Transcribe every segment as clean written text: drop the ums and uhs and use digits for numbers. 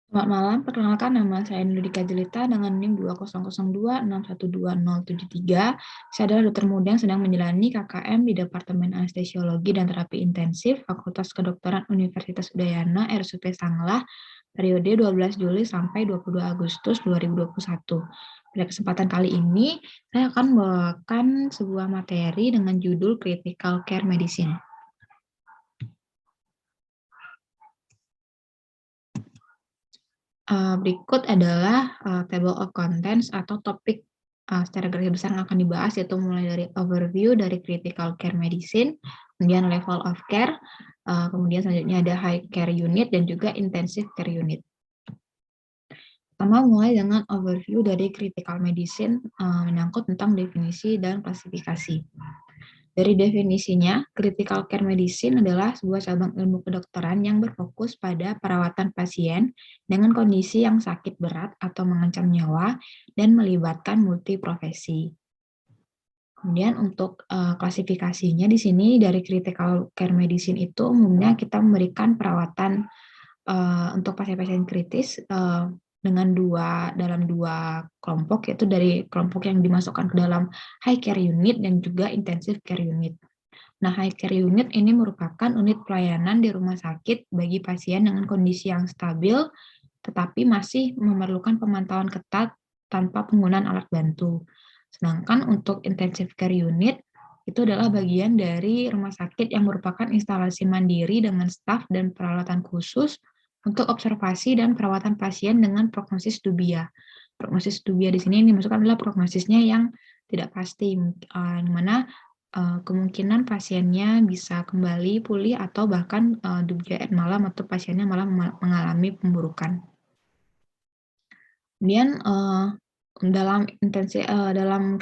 Selamat malam, perkenalkan nama saya Nudika Jelita dengan NIM 2002612073. Saya adalah dokter muda yang sedang menjalani KKM di Departemen Anestesiologi dan Terapi Intensif Fakultas Kedokteran Universitas Udayana RSUP Sanglah periode 12 Juli sampai 22 Agustus 2021. Pada kesempatan kali ini, saya akan membawakan sebuah materi dengan judul Critical Care Medicine. Berikut adalah table of contents atau topik secara garis besar yang akan dibahas, yaitu mulai dari overview dari critical care medicine, kemudian level of care, kemudian selanjutnya ada high care unit dan juga intensive care unit. Pertama mulai dengan overview dari critical medicine, menyangkut tentang definisi dan klasifikasi. Dari definisinya, critical care medicine adalah sebuah cabang ilmu kedokteran yang berfokus pada perawatan pasien dengan kondisi yang sakit berat atau mengancam nyawa dan melibatkan multiprofesi. Kemudian untuk klasifikasinya di sini dari critical care medicine itu umumnya kita memberikan perawatan untuk pasien-pasien kritis dengan dalam dua kelompok, yaitu dari kelompok yang dimasukkan ke dalam high care unit dan juga intensive care unit. Nah, high care unit ini merupakan unit pelayanan di rumah sakit bagi pasien dengan kondisi yang stabil, tetapi masih memerlukan pemantauan ketat tanpa penggunaan alat bantu. Sedangkan untuk intensive care unit, itu adalah bagian dari rumah sakit yang merupakan instalasi mandiri dengan staf dan peralatan khusus untuk observasi dan perawatan pasien dengan prognosis dubia. Prognosis dubia di sini dimaksudkan adalah prognosisnya yang tidak pasti, di mana kemungkinan pasiennya bisa kembali pulih atau bahkan dubia malam atau pasiennya malah mengalami pemburukan. Kemudian dalam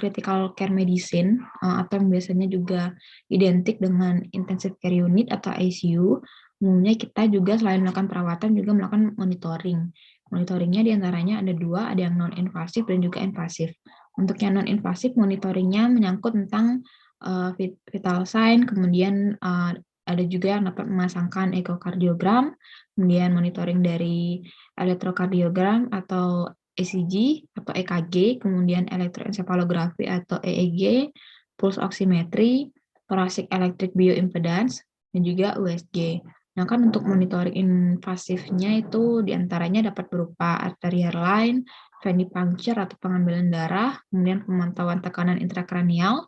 critical care medicine atau yang biasanya juga identik dengan intensive care unit atau ICU, umumnya kita juga selain melakukan perawatan juga melakukan monitoring. Monitoringnya diantaranya ada dua, ada yang non-invasif dan juga invasif. Untuk yang non-invasif, monitoringnya menyangkut tentang vital sign, kemudian ada juga yang dapat memasangkan ekokardiogram, kemudian monitoring dari elektrokardiogram atau ECG atau EKG, kemudian elektroensefalografi atau EEG, pulse oximetry, thoracic electric bioimpedance, dan juga USG. Nah, kan untuk monitoring invasifnya itu diantaranya dapat berupa arterial line, venipuncture atau pengambilan darah, kemudian pemantauan tekanan intrakranial,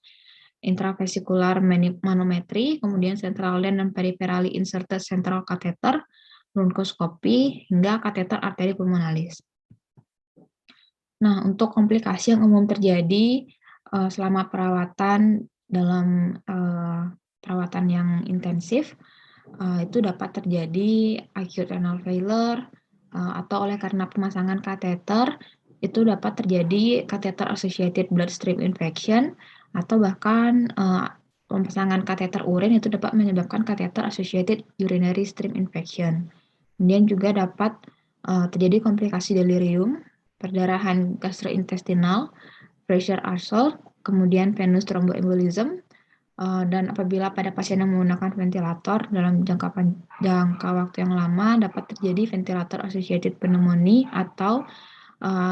intravesicular manometri, kemudian central line dan peripherally inserted central catheter, bronkoskopi, hingga kateter arteri pulmonalis. Nah, untuk komplikasi yang umum terjadi selama perawatan dalam perawatan yang intensif, itu dapat terjadi acute renal failure, atau oleh karena pemasangan kateter, itu dapat terjadi catheter associated bloodstream infection, atau bahkan pemasangan kateter urin itu dapat menyebabkan catheter associated urinary stream infection. Kemudian juga dapat terjadi komplikasi delirium, perdarahan gastrointestinal, pressure ulcer, kemudian venous thromboembolism, dan apabila pada pasien yang menggunakan ventilator dalam jangka waktu yang lama dapat terjadi ventilator associated pneumonia atau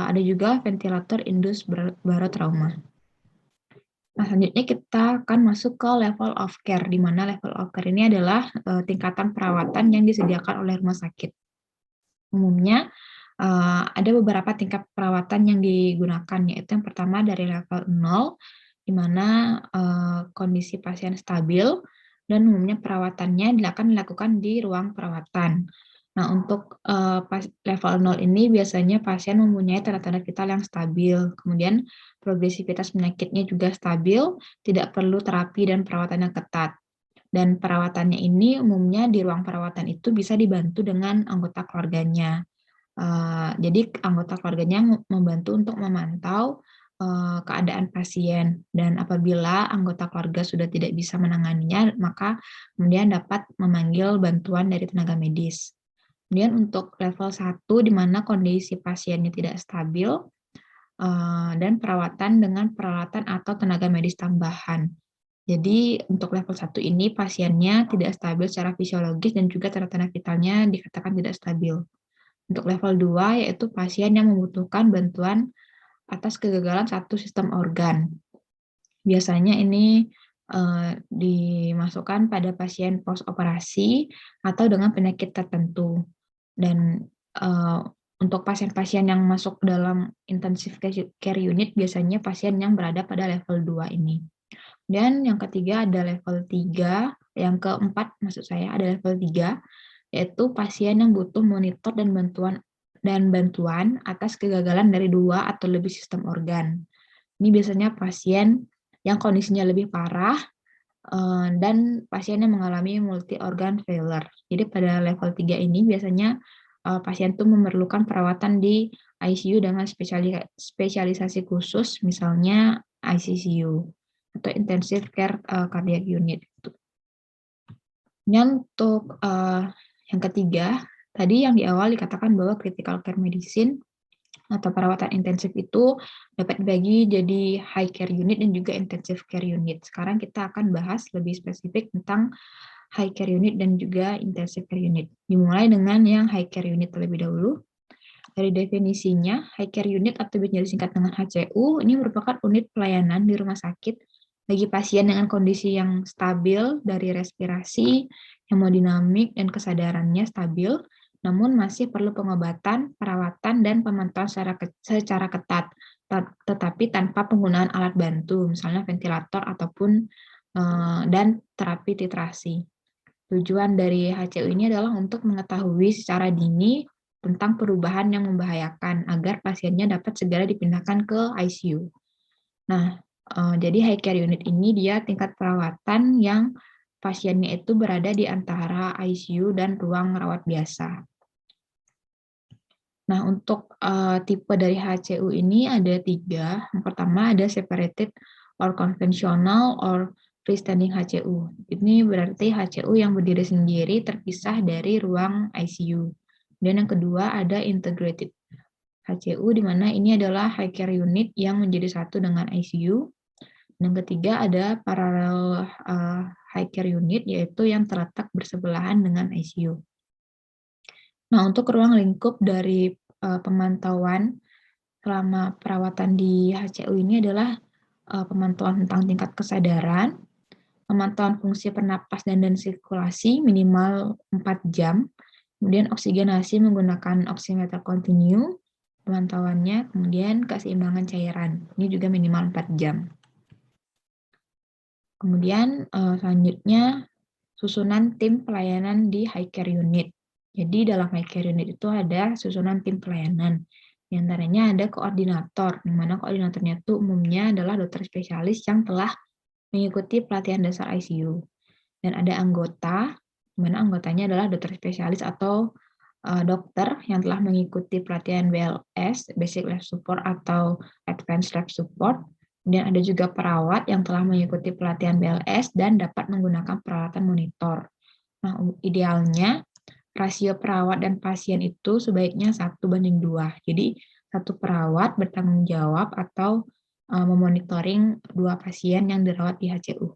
ada juga ventilator induced barotrauma. Nah, selanjutnya kita akan masuk ke level of care, di mana level of care ini adalah tingkatan perawatan yang disediakan oleh rumah sakit. Umumnya ada beberapa tingkat perawatan yang digunakan, yaitu yang pertama dari level 0, di mana kondisi pasien stabil dan umumnya perawatannya akan dilakukan di ruang perawatan. Nah, untuk level 0 ini biasanya pasien mempunyai tanda-tanda vital yang stabil, kemudian progresivitas penyakitnya juga stabil, tidak perlu terapi dan perawatan yang ketat. Dan perawatannya ini umumnya di ruang perawatan itu bisa dibantu dengan anggota keluarganya. Jadi anggota keluarganya membantu untuk memantau keadaan pasien, dan apabila anggota keluarga sudah tidak bisa menanganinya, maka kemudian dapat memanggil bantuan dari tenaga medis. Kemudian untuk level 1 di mana kondisi pasiennya tidak stabil, dan perawatan dengan peralatan atau tenaga medis tambahan. Jadi untuk level 1 ini pasiennya tidak stabil secara fisiologis dan juga tanda-tanda vitalnya dikatakan tidak stabil. Untuk level 2 yaitu pasien yang membutuhkan bantuan atas kegagalan satu sistem organ. Biasanya ini dimasukkan pada pasien post-operasi atau dengan penyakit tertentu. Dan untuk pasien-pasien yang masuk dalam intensive care unit biasanya pasien yang berada pada level 2 ini. Dan yang ketiga ada level 3, yang keempat maksud saya ada level 3, yaitu pasien yang butuh monitor dan bantuan atas kegagalan dari 2 atau lebih sistem organ. Ini biasanya pasien yang kondisinya lebih parah dan pasien yang mengalami multi organ failure. Jadi pada level 3 ini biasanya pasien itu memerlukan perawatan di ICU dengan spesialisasi khusus, misalnya ICCU atau Intensive Care Cardiac Unit. Dan untuk yang ketiga, tadi yang di awal dikatakan bahwa critical care medicine atau perawatan intensif itu dapat dibagi jadi high care unit dan juga intensive care unit. Sekarang kita akan bahas lebih spesifik tentang high care unit dan juga intensive care unit. Dimulai dengan yang high care unit terlebih dahulu. Dari definisinya, high care unit atau biasa disingkat dengan HCU, ini merupakan unit pelayanan di rumah sakit bagi pasien dengan kondisi yang stabil dari respirasi, hemodinamik, dan kesadarannya stabil, namun masih perlu pengobatan, perawatan, dan pemantauan secara ketat, tetapi tanpa penggunaan alat bantu, misalnya ventilator ataupun dan terapi titrasi. Tujuan dari HCU ini adalah untuk mengetahui secara dini tentang perubahan yang membahayakan agar pasiennya dapat segera dipindahkan ke ICU. Nah, jadi high care unit ini dia tingkat perawatan yang pasiennya itu berada di antara ICU dan ruang rawat biasa. Nah, untuk tipe dari HCU ini ada 3. Yang pertama ada separated or conventional or freestanding HCU. Ini berarti HCU yang berdiri sendiri terpisah dari ruang ICU. Dan yang kedua ada integrated HCU, di mana ini adalah high care unit yang menjadi satu dengan ICU. Dan yang ketiga ada parallel high care unit, yaitu yang terletak bersebelahan dengan ICU. Nah, untuk ruang lingkup dari pemantauan selama perawatan di HCU ini adalah pemantauan tentang tingkat kesadaran, pemantauan fungsi pernapas dan sirkulasi minimal 4 jam, kemudian oksigenasi menggunakan oximeter continue, pemantauannya, kemudian keseimbangan cairan, ini juga minimal 4 jam. Kemudian selanjutnya susunan tim pelayanan di high care unit. Jadi dalam high care unit itu ada susunan tim pelayanan. Di antaranya ada koordinator, di mana koordinatornya itu umumnya adalah dokter spesialis yang telah mengikuti pelatihan dasar ICU. Dan ada anggota, di mana anggotanya adalah dokter spesialis atau dokter yang telah mengikuti pelatihan BLS, Basic Life Support atau Advanced Life Support. Kemudian ada juga perawat yang telah mengikuti pelatihan BLS dan dapat menggunakan peralatan monitor. Nah, idealnya rasio perawat dan pasien itu sebaiknya 1:2. Jadi, satu perawat bertanggung jawab atau memonitoring 2 pasien yang dirawat di HCU.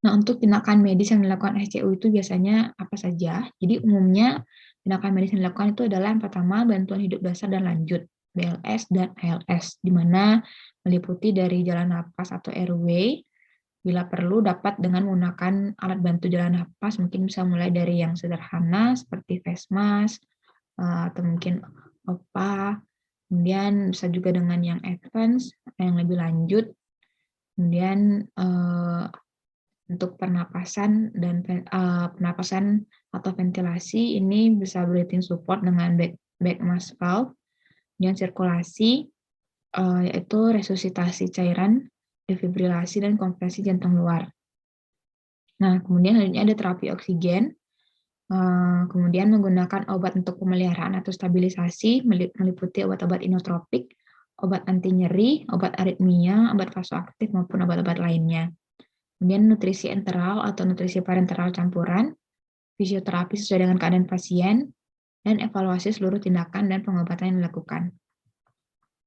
Nah, untuk tindakan medis yang dilakukan HCU itu biasanya apa saja? Jadi, umumnya tindakan medis yang dilakukan itu adalah yang pertama, bantuan hidup dasar dan lanjut, BLS dan ALS, di mana meliputi dari jalan napas atau airway. Bila perlu dapat dengan menggunakan alat bantu jalan napas, mungkin bisa mulai dari yang sederhana seperti face mask atau mungkin OPA, kemudian bisa juga dengan yang advance, yang lebih lanjut. Kemudian untuk pernapasan dan pernapasan atau ventilasi ini bisa breathing support dengan back mask valve, dan sirkulasi yaitu resusitasi cairan, defibrilasi, dan kompresi jantung luar. Nah, kemudian selanjutnya ada terapi oksigen, kemudian menggunakan obat untuk pemeliharaan atau stabilisasi, meliputi obat-obat inotropik, obat anti nyeri, obat aritmia, obat vasoaktif, maupun obat-obat lainnya. Kemudian nutrisi enteral atau nutrisi parenteral campuran, fisioterapi sesuai dengan keadaan pasien, dan evaluasi seluruh tindakan dan pengobatan yang dilakukan.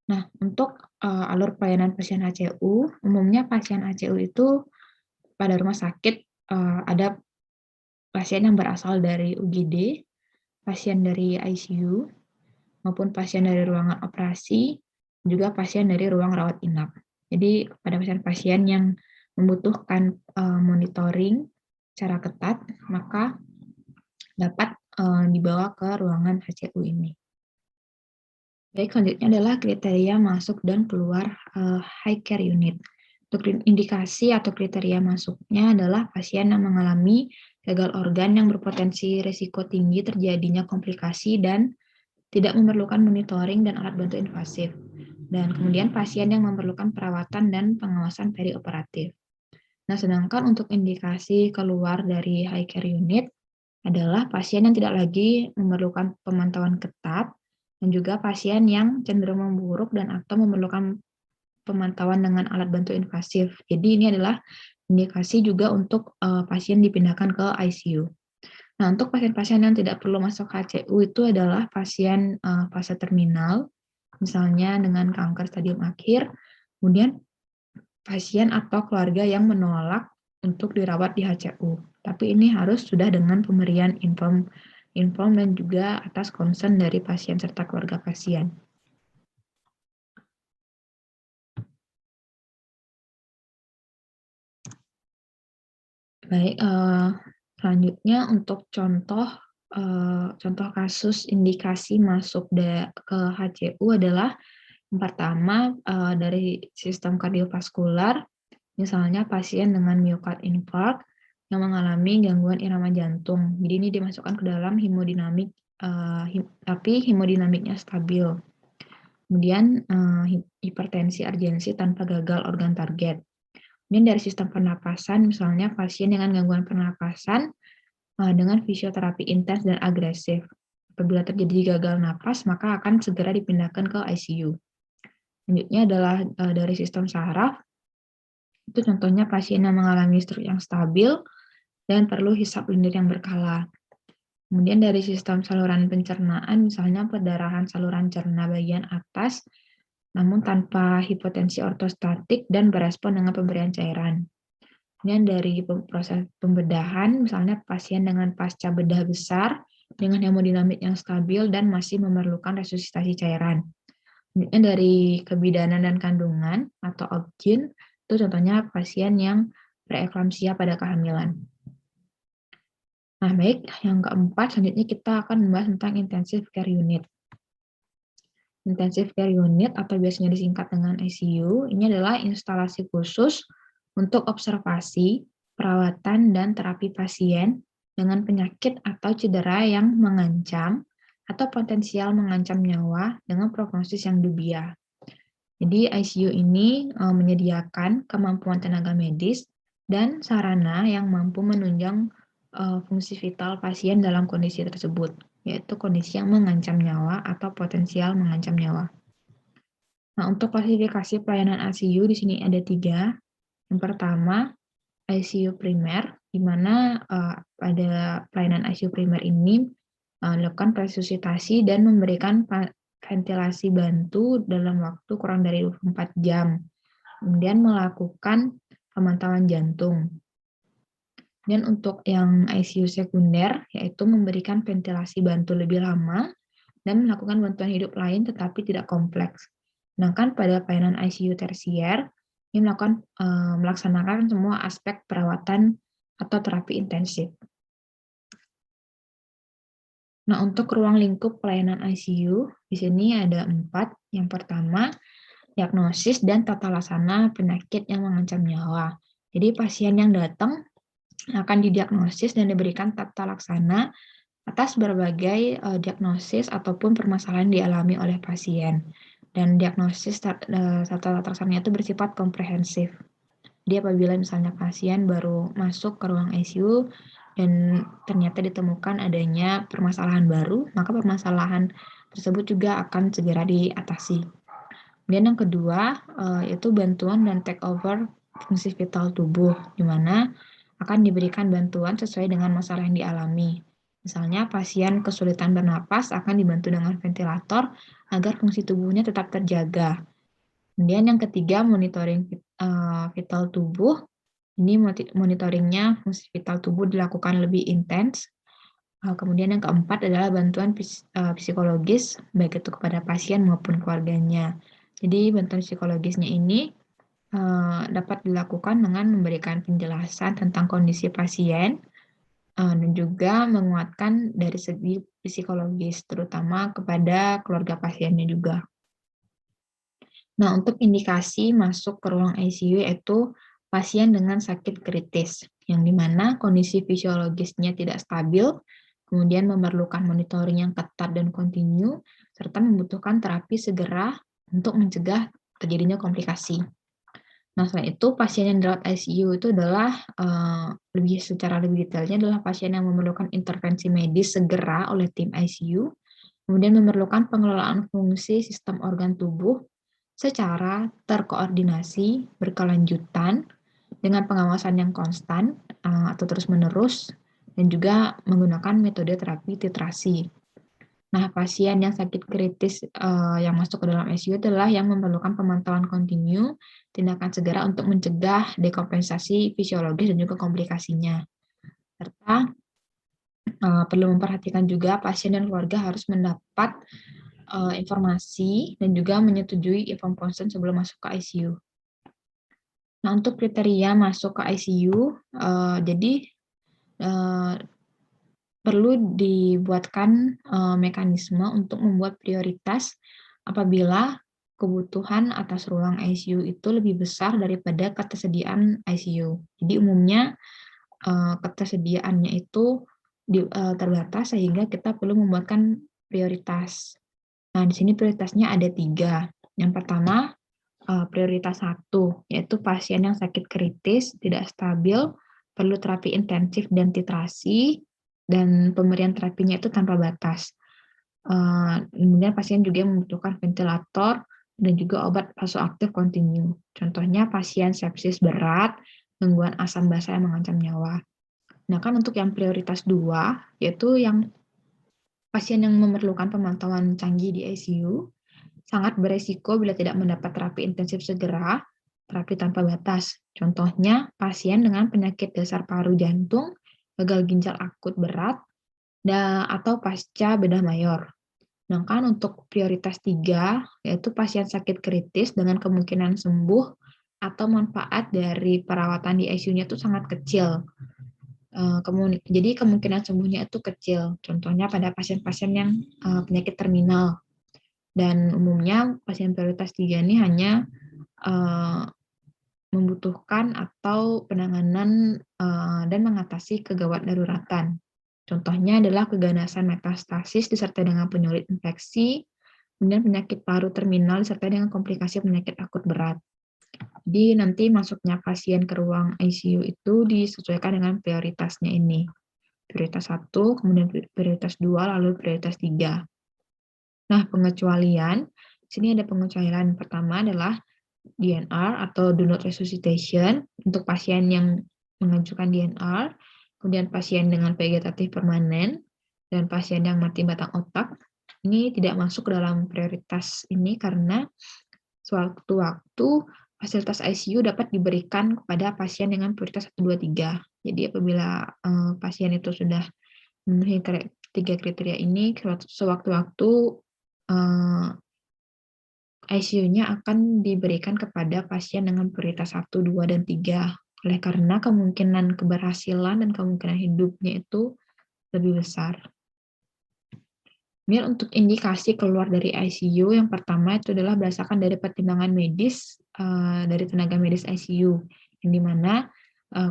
Nah, untuk alur pelayanan pasien HCU, umumnya pasien HCU itu pada rumah sakit ada pasien yang berasal dari UGD, pasien dari ICU, maupun pasien dari ruangan operasi, juga pasien dari ruang rawat inap. Jadi pada pasien-pasien yang membutuhkan monitoring secara ketat, maka dapat dibawa ke ruangan HCU ini. Baik, selanjutnya adalah kriteria masuk dan keluar high care unit. Untuk indikasi atau kriteria masuknya adalah pasien yang mengalami gagal organ yang berpotensi risiko tinggi terjadinya komplikasi dan tidak memerlukan monitoring dan alat bantu invasif. Dan kemudian pasien yang memerlukan perawatan dan pengawasan perioperatif. Nah, sedangkan untuk indikasi keluar dari high care unit adalah pasien yang tidak lagi memerlukan pemantauan ketat dan juga pasien yang cenderung memburuk dan atau memerlukan pemantauan dengan alat bantu invasif. Jadi ini adalah indikasi juga untuk pasien dipindahkan ke ICU. Nah, untuk pasien-pasien yang tidak perlu masuk HCU itu adalah pasien fase terminal, misalnya dengan kanker stadium akhir, kemudian pasien atau keluarga yang menolak untuk dirawat di HCU. Tapi ini harus sudah dengan pemberian inform dan juga atas konsen dari pasien serta keluarga pasien. Baik, selanjutnya untuk contoh kasus indikasi masuk ke HCU adalah yang pertama dari sistem kardiovaskular, misalnya pasien dengan miokard infark yang mengalami gangguan irama jantung. Jadi ini dimasukkan ke dalam hemodinamik, tapi hemodinamiknya stabil. Kemudian hipertensi urgensi tanpa gagal organ target. Kemudian dari sistem pernapasan, misalnya pasien dengan gangguan pernapasan dengan fisioterapi intens dan agresif. Apabila terjadi gagal napas, maka akan segera dipindahkan ke ICU. Selanjutnya adalah dari sistem saraf, itu contohnya pasien yang mengalami stroke yang stabil dan perlu hisap lendir yang berkala. Kemudian dari sistem saluran pencernaan, misalnya perdarahan saluran cerna bagian atas, namun tanpa hipotensi ortostatik dan berespon dengan pemberian cairan. Kemudian dari proses pembedahan, misalnya pasien dengan pasca bedah besar, dengan hemodinamik yang stabil dan masih memerlukan resusitasi cairan. Kemudian dari kebidanan dan kandungan atau OBGYN, itu contohnya pasien yang preeklamsia pada kehamilan. Nah, baik, yang keempat, selanjutnya kita akan membahas tentang intensive care unit. Intensive care unit atau biasanya disingkat dengan ICU, ini adalah instalasi khusus untuk observasi, perawatan, dan terapi pasien dengan penyakit atau cedera yang mengancam atau potensial mengancam nyawa dengan prognosis yang dubiah. Jadi ICU ini menyediakan kemampuan tenaga medis dan sarana yang mampu menunjang fungsi vital pasien dalam kondisi tersebut, yaitu kondisi yang mengancam nyawa atau potensial mengancam nyawa. Nah, untuk klasifikasi pelayanan ICU di sini ada 3. Yang pertama, ICU primer, di mana pada pelayanan ICU primer ini dilakukan resusitasi dan memberikan ventilasi bantu dalam waktu kurang dari 24 jam. Kemudian melakukan pemantauan jantung. Dan untuk yang ICU sekunder, yaitu memberikan ventilasi bantu lebih lama dan melakukan bantuan hidup lain tetapi tidak kompleks. Sedangkan pada pelayanan ICU tersier, ini melaksanakan semua aspek perawatan atau terapi intensif. Nah, untuk ruang lingkup pelayanan ICU, di sini ada 4. Yang pertama, diagnosis dan tata laksana penyakit yang mengancam nyawa. Jadi pasien yang datang akan didiagnosis dan diberikan tata laksana atas berbagai diagnosis ataupun permasalahan dialami oleh pasien. Dan diagnosis tata laksana itu bersifat komprehensif. Jadi apabila misalnya pasien baru masuk ke ruang ICU dan ternyata ditemukan adanya permasalahan baru, maka permasalahan tersebut juga akan segera diatasi. Kemudian yang kedua, yaitu bantuan dan take over fungsi vital tubuh, di mana akan diberikan bantuan sesuai dengan masalah yang dialami. Misalnya pasien kesulitan bernapas akan dibantu dengan ventilator agar fungsi tubuhnya tetap terjaga. Kemudian yang ketiga, monitoring vital tubuh. Ini monitoringnya fungsi vital tubuh dilakukan lebih intens Kemudian yang keempat adalah bantuan psikologis, baik itu kepada pasien maupun keluarganya. Jadi bantuan psikologisnya ini dapat dilakukan dengan memberikan penjelasan tentang kondisi pasien, dan juga menguatkan dari segi psikologis, terutama kepada keluarga pasiennya juga. Nah, untuk indikasi masuk ke ruang ICU yaitu pasien dengan sakit kritis, yang dimana kondisi fisiologisnya tidak stabil, kemudian memerlukan monitoring yang ketat dan kontinu, serta membutuhkan terapi segera untuk mencegah terjadinya komplikasi. Nah, selain itu, pasien yang dirawat ICU itu adalah secara lebih detailnya adalah pasien yang memerlukan intervensi medis segera oleh tim ICU, kemudian memerlukan pengelolaan fungsi sistem organ tubuh secara terkoordinasi, berkelanjutan, dengan pengawasan yang konstan atau terus-menerus, dan juga menggunakan metode terapi titrasi. Nah, pasien yang sakit kritis yang masuk ke dalam ICU adalah yang memerlukan pemantauan kontinu, tindakan segera untuk mencegah dekompensasi fisiologis dan juga komplikasinya. Serta perlu memperhatikan juga pasien dan keluarga harus mendapat informasi dan juga menyetujui inform consent sebelum masuk ke ICU. Nah, untuk kriteria masuk ke ICU, jadi perlu dibuatkan mekanisme untuk membuat prioritas apabila kebutuhan atas ruang ICU itu lebih besar daripada ketersediaan ICU. Jadi umumnya ketersediaannya itu terbatas sehingga kita perlu membuatkan prioritas. Nah, di sini prioritasnya ada 3. Yang pertama, prioritas 1, yaitu pasien yang sakit kritis, tidak stabil, perlu terapi intensif dan titrasi, dan pemberian terapinya itu tanpa batas. Kemudian pasien juga membutuhkan ventilator dan juga obat vasoaktif kontinu. Contohnya pasien sepsis berat, gangguan asam basa yang mengancam nyawa. Nah, kan untuk yang prioritas 2, yaitu yang pasien yang memerlukan pemantauan canggih di ICU, sangat beresiko bila tidak mendapat terapi intensif segera, terapi tanpa batas. Contohnya, pasien dengan penyakit dasar paru jantung, gagal ginjal akut berat, atau pasca bedah mayor. Sedangkan untuk prioritas 3, yaitu pasien sakit kritis dengan kemungkinan sembuh atau manfaat dari perawatan di ICU-nya itu sangat kecil. Jadi kemungkinan sembuhnya itu kecil. Contohnya pada pasien-pasien yang penyakit terminal. Dan umumnya pasien prioritas 3 ini hanya membutuhkan atau penanganan dan mengatasi kegawat daruratan. Contohnya adalah keganasan metastasis disertai dengan penyulit infeksi, kemudian penyakit paru terminal disertai dengan komplikasi penyakit akut berat. Jadi nanti masuknya pasien ke ruang ICU itu disesuaikan dengan prioritasnya ini. Prioritas 1, kemudian prioritas 2, lalu prioritas 3. Nah, pengecualian, di sini ada pengecualian pertama adalah DNR atau do not resuscitation untuk pasien yang mengajukan DNR, kemudian pasien dengan vegetatif permanen, dan pasien yang mati batang otak. Ini tidak masuk ke dalam prioritas ini karena sewaktu-waktu fasilitas ICU dapat diberikan kepada pasien dengan prioritas 1, 2, 3. Jadi apabila pasien itu sudah memenuhi 3 kriteria ini, sewaktu-waktu ICU-nya akan diberikan kepada pasien dengan prioritas 1, 2, dan 3. Oleh karena kemungkinan keberhasilan dan kemungkinan hidupnya itu lebih besar. Kemudian untuk indikasi keluar dari ICU, yang pertama itu adalah berdasarkan dari pertimbangan medis dari tenaga medis ICU, yang dimana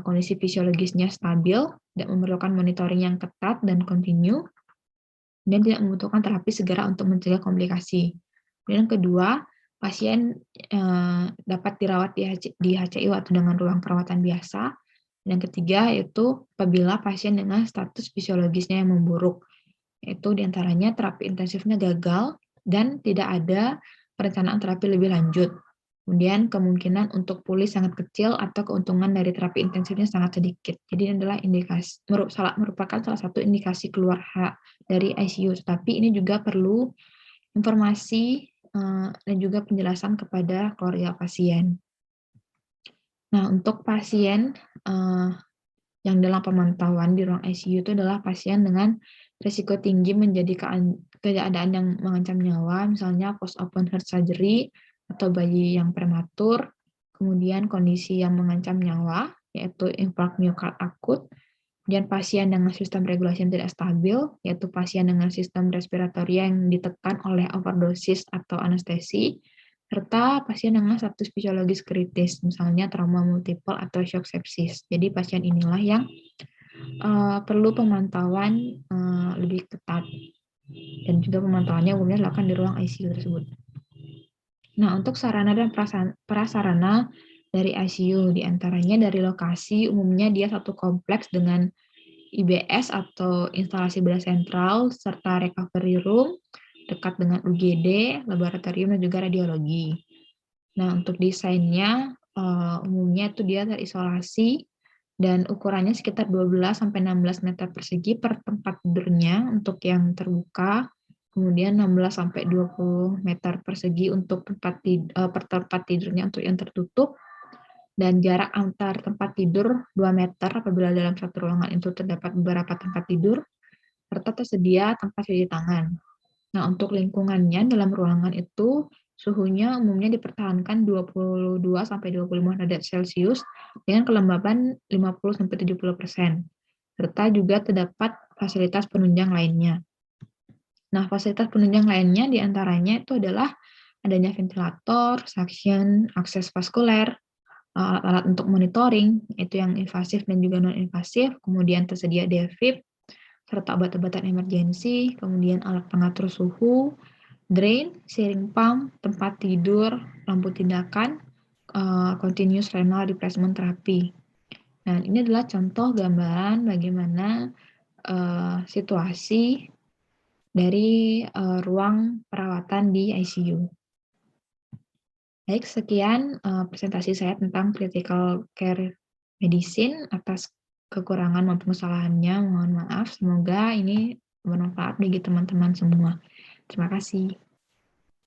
kondisi fisiologisnya stabil, tidak memerlukan monitoring yang ketat dan kontinu, dan tidak membutuhkan terapi segera untuk mencegah komplikasi. Dan yang kedua, pasien dapat dirawat di HCIU atau dengan ruang perawatan biasa. Dan yang ketiga yaitu apabila pasien dengan status fisiologisnya yang memburuk, yaitu diantaranya terapi intensifnya gagal dan tidak ada perencanaan terapi lebih lanjut. Kemudian kemungkinan untuk pulih sangat kecil atau keuntungan dari terapi intensifnya sangat sedikit. Jadi ini adalah merupakan salah satu indikasi keluar dari ICU. Tapi ini juga perlu informasi dan juga penjelasan kepada keluarga pasien. Nah, untuk pasien yang dalam pemantauan di ruang ICU itu adalah pasien dengan risiko tinggi menjadi keadaan yang mengancam nyawa, misalnya post-open heart surgery atau bayi yang prematur, kemudian kondisi yang mengancam nyawa, yaitu infark miokard akut, kemudian pasien dengan sistem regulasi yang tidak stabil, yaitu pasien dengan sistem respiratori yang ditekan oleh overdosis atau anestesi, serta pasien dengan status fisiologis kritis, misalnya trauma multiple atau shock sepsis. Jadi pasien inilah yang perlu pemantauan lebih ketat, dan juga pemantauannya umumnya dilakukan di ruang ICU tersebut. Nah, untuk sarana dan prasarana dari ICU, diantaranya dari lokasi, umumnya dia satu kompleks dengan IBS atau instalasi bedah sentral, serta recovery room, dekat dengan UGD, laboratorium, dan juga radiologi. Nah, untuk desainnya, umumnya itu dia terisolasi, dan ukurannya sekitar 12-16 meter persegi per tempat tidurnya untuk yang terbuka, kemudian 16-20 meter persegi untuk per tempat tidurnya untuk yang tertutup, dan jarak antar tempat tidur 2 meter apabila dalam satu ruangan itu terdapat beberapa tempat tidur, serta tersedia tempat cuci tangan. Nah, untuk lingkungannya dalam ruangan itu suhunya umumnya dipertahankan 22-25 derajat Celcius dengan kelembaban 50-70%, serta juga terdapat fasilitas penunjang lainnya. Nah, fasilitas penunjang lainnya diantaranya itu adalah adanya ventilator, suction, akses vaskuler, alat-alat untuk monitoring, itu yang invasif dan juga non-invasif, kemudian tersedia defib, serta obat-obatan emergensi, kemudian alat pengatur suhu, drain, sharing pump, tempat tidur, lampu tindakan, continuous renal replacement therapy. Nah, ini adalah contoh gambaran bagaimana situasi dari ruang perawatan di ICU. Baik, sekian presentasi saya tentang critical care medicine. Atas kekurangan maupun kesalahannya, mohon maaf. Semoga ini bermanfaat bagi teman-teman semua. Terima kasih.